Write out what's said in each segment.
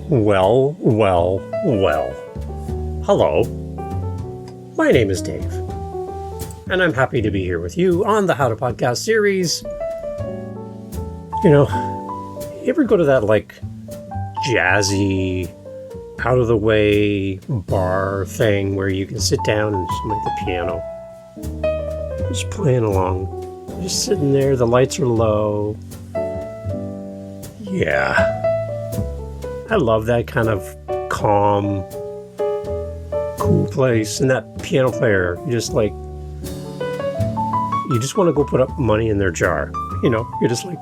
Well. Hello. My name is Dave, and I'm happy to be here with you on the How to Podcast series. You ever go to that, jazzy, out-of-the-way bar thing where you can sit down and just make the piano? Just playing along. Just sitting there, the lights are low. Yeah. I love that kind of calm, cool place. And that piano player, you just want to go put up money in their jar. You're just like,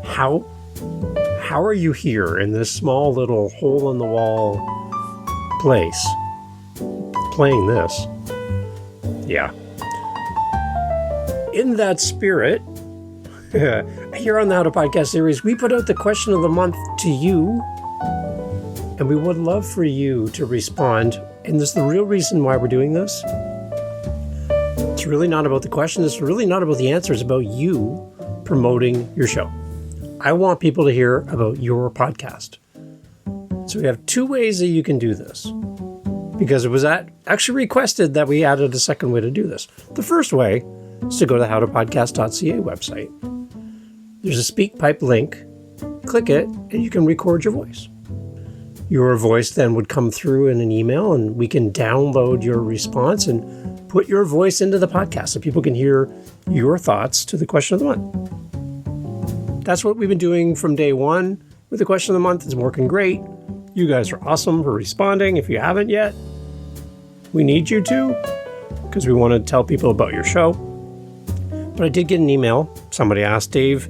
how are you here in this small little hole in the wall place playing this? Yeah. In that spirit, here on the How to Podcast series, we put out the question of the month to you. And we would love for you to respond. And this is the real reason why we're doing this. It's really not about the question. It's really not about the answer. It's about you promoting your show. I want people to hear about your podcast. So we have two ways that you can do this. Because it was actually requested that we added a second way to do this. The first way is to go to the howtopodcast.ca website. There's a SpeakPipe link. Click it, and you can record your voice. Your voice then would come through in an email, and we can download your response and put your voice into the podcast so people can hear your thoughts to the question of the month. That's what we've been doing from day one with the question of the month. It's working great. You guys are awesome for responding. If you haven't yet, we need you to, because we want to tell people about your show. But I did get an email. Somebody asked, Dave,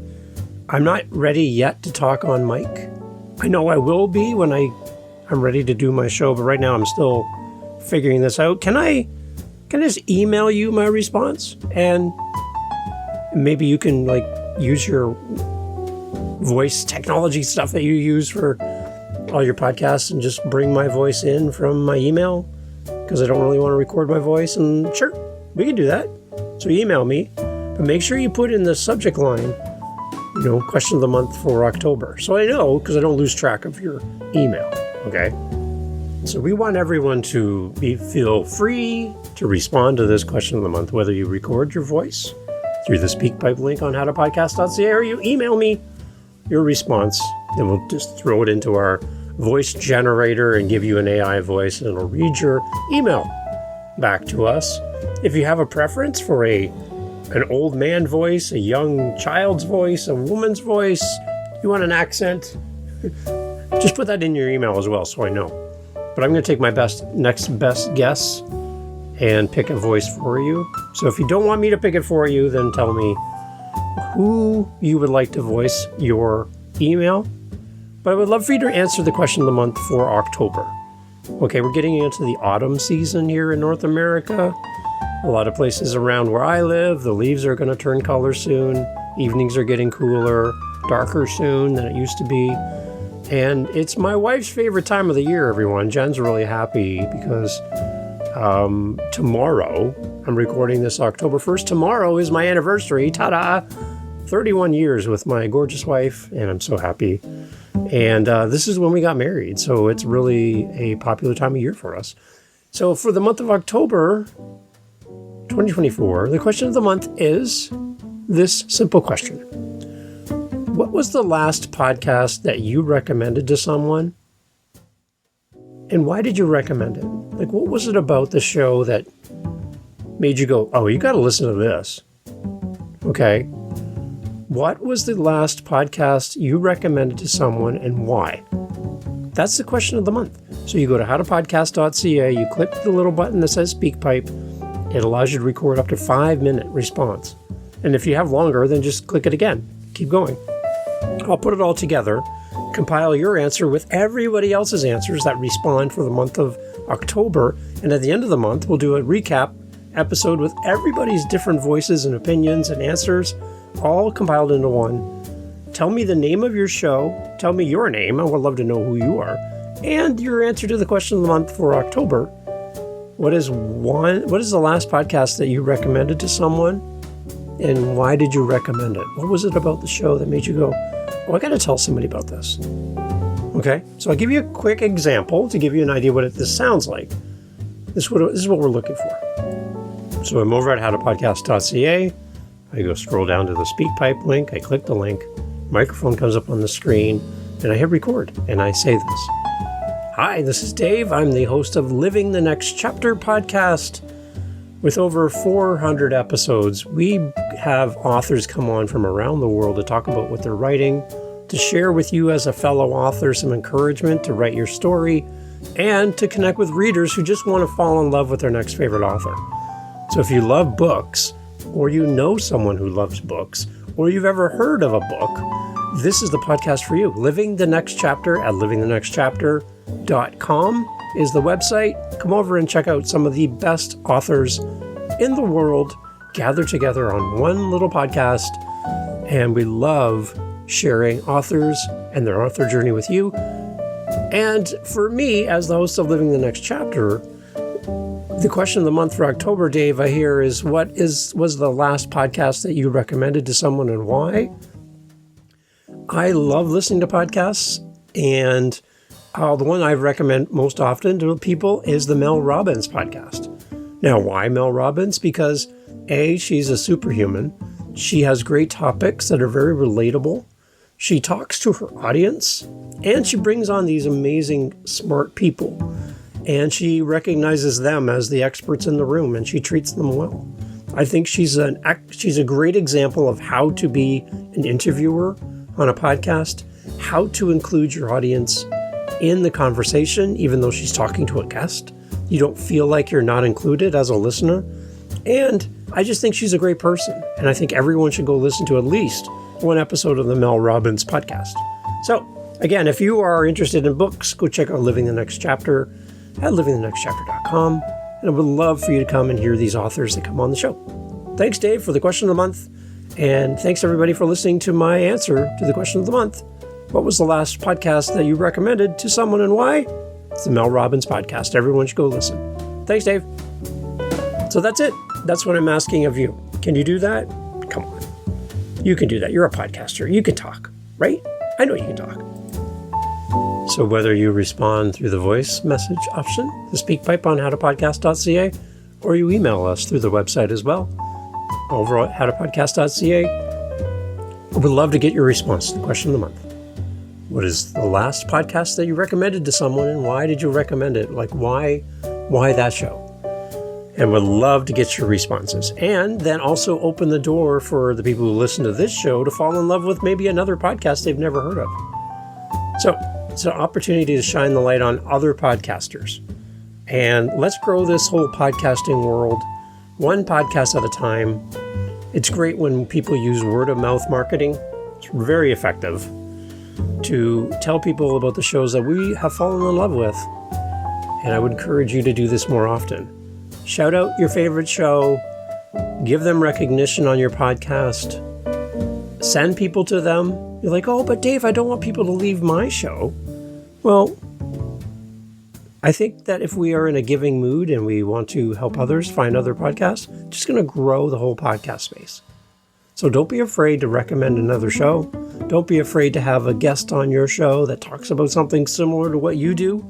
I'm not ready yet to talk on mic. I know I will be when I'm ready to do my show, but right now I'm still figuring this out. Can I just email you my response? And maybe you can use your voice technology stuff that you use for all your podcasts and just bring my voice in from my email, because I don't really want to record my voice. And sure, we can do that. So email me, but make sure you put in the subject line, question of the month for October. So I know, because I don't lose track of your email, okay? So we want everyone to feel free to respond to this question of the month, whether you record your voice through the SpeakPipe link on howtopodcast.ca or you email me your response, then we'll just throw it into our voice generator and give you an AI voice, and it'll read your email back to us. If you have a preference for an old man voice, a young child's voice, a woman's voice, you want an accent, just put that in your email as well so I know. But I'm going to take my next best guess and pick a voice for you. So if you don't want me to pick it for you, then tell me who you would like to voice your email. But I would love for you to answer the question of the month for October. Okay, we're getting into the autumn season here in North America. A lot of places around where I live, the leaves are going to turn color soon. Evenings are getting cooler, darker soon than it used to be. And it's my wife's favorite time of the year, everyone. Jen's really happy because tomorrow, I'm recording this October 1st. Tomorrow is my anniversary. Ta-da! 31 years with my gorgeous wife, and I'm so happy. And this is when we got married, so it's really a popular time of year for us. So for the month of October 2024, the question of the month is this simple question. What was the last podcast that you recommended to someone? And why did you recommend it? What was it about the show that made you go, oh, you got to listen to this? Okay. What was the last podcast you recommended to someone and why? That's the question of the month. So you go to howtopodcast.ca, you click the little button that says SpeakPipe. It allows you to record up to 5-minute response. And if you have longer, then just click it again. Keep going. I'll put it all together, compile your answer with everybody else's answers that respond for the month of October. And at the end of the month, we'll do a recap episode with everybody's different voices and opinions and answers, all compiled into one. Tell me the name of your show. Tell me your name. I would love to know who you are. And your answer to the question of the month for October. What is the last podcast that you recommended to someone? And why did you recommend it? What was it about the show that made you go, oh, I got to tell somebody about this? Okay, so I'll give you a quick example to give you an idea what this sounds like. This is what we're looking for. So I'm over at howtopodcast.ca. I go scroll down to the SpeakPipe link. I click the link. Microphone comes up on the screen, and I hit record, and I say this. Hi, this is Dave. I'm the host of Living the Next Chapter podcast. With over 400 episodes, we have authors come on from around the world to talk about what they're writing, to share with you as a fellow author some encouragement to write your story, and to connect with readers who just want to fall in love with their next favorite author. So if you love books, or you know someone who loves books, or you've ever heard of a book, this is the podcast for you. Living the Next Chapter at livingthenextchapter.com is the website. Come over and check out some of the best authors in the world gathered together on one little podcast. And we love sharing authors and their author journey with you. And for me, as the host of Living the Next Chapter, the question of the month for October, Dave, I hear is, was the last podcast that you recommended to someone and why? I love listening to podcasts, and the one I recommend most often to people is the Mel Robbins podcast. Now, why Mel Robbins? Because A, she's a superhuman. She has great topics that are very relatable. She talks to her audience, and she brings on these amazing, smart people. And she recognizes them as the experts in the room, and she treats them well. I think she's a great example of how to be an interviewer on a podcast, how to include your audience in the conversation, even though she's talking to a guest. You don't feel like you're not included as a listener. And I just think she's a great person. And I think everyone should go listen to at least one episode of the Mel Robbins podcast. So again, if you are interested in books, go check out Living the Next Chapter at livingthenextchapter.com. And I would love for you to come and hear these authors that come on the show. Thanks, Dave, for the question of the month. And thanks, everybody, for listening to my answer to the question of the month. What was the last podcast that you recommended to someone and why? It's the Mel Robbins podcast. Everyone should go listen. Thanks, Dave. So that's it. That's what I'm asking of you. Can you do that? Come on. You can do that. You're a podcaster. You can talk, right? I know you can talk. So whether you respond through the voice message option, the SpeakPipe on howtopodcast.ca, or you email us through the website as well, over at howtopodcast.ca, I would love to get your response to the question of the month. What is the last podcast that you recommended to someone, and why did you recommend it? Like, why that show? And would love to get your responses. And then also open the door for the people who listen to this show to fall in love with maybe another podcast they've never heard of. So it's an opportunity to shine the light on other podcasters. And let's grow this whole podcasting world one podcast at a time. It's great when people use word of mouth marketing. It's very effective to tell people about the shows that we have fallen in love with. And I would encourage you to do this more often. Shout out your favorite show. Give them recognition on your podcast. Send people to them. You're like, oh, but Dave, I don't want people to leave my show. Well, I think that if we are in a giving mood and we want to help others find other podcasts, it's just going to grow the whole podcast space. So don't be afraid to recommend another show. Don't be afraid to have a guest on your show that talks about something similar to what you do.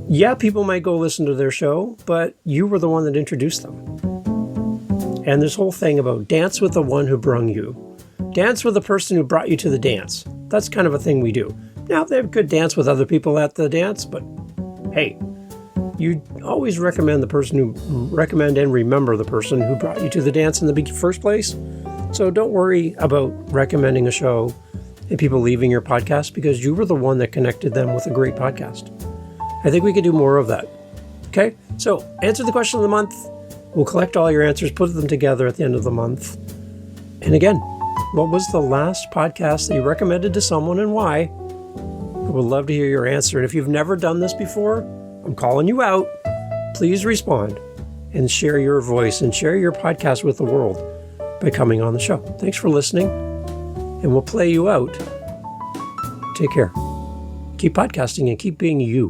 Yeah, people might go listen to their show, but you were the one that introduced them. And this whole thing about dance with the one who brung you. Dance with the person who brought you to the dance. That's kind of a thing we do. Now, they could dance with other people at the dance, but hey, you always recommend and remember the person who brought you to the dance in the first place. So don't worry about recommending a show and people leaving your podcast because you were the one that connected them with a great podcast. I think we could do more of that. Okay, so answer the question of the month. We'll collect all your answers, put them together at the end of the month. And again, what was the last podcast that you recommended to someone and why? I would love to hear your answer. And if you've never done this before, I'm calling you out. Please respond and share your voice and share your podcast with the world by coming on the show. Thanks for listening, and we'll play you out. Take care. Keep podcasting and keep being you.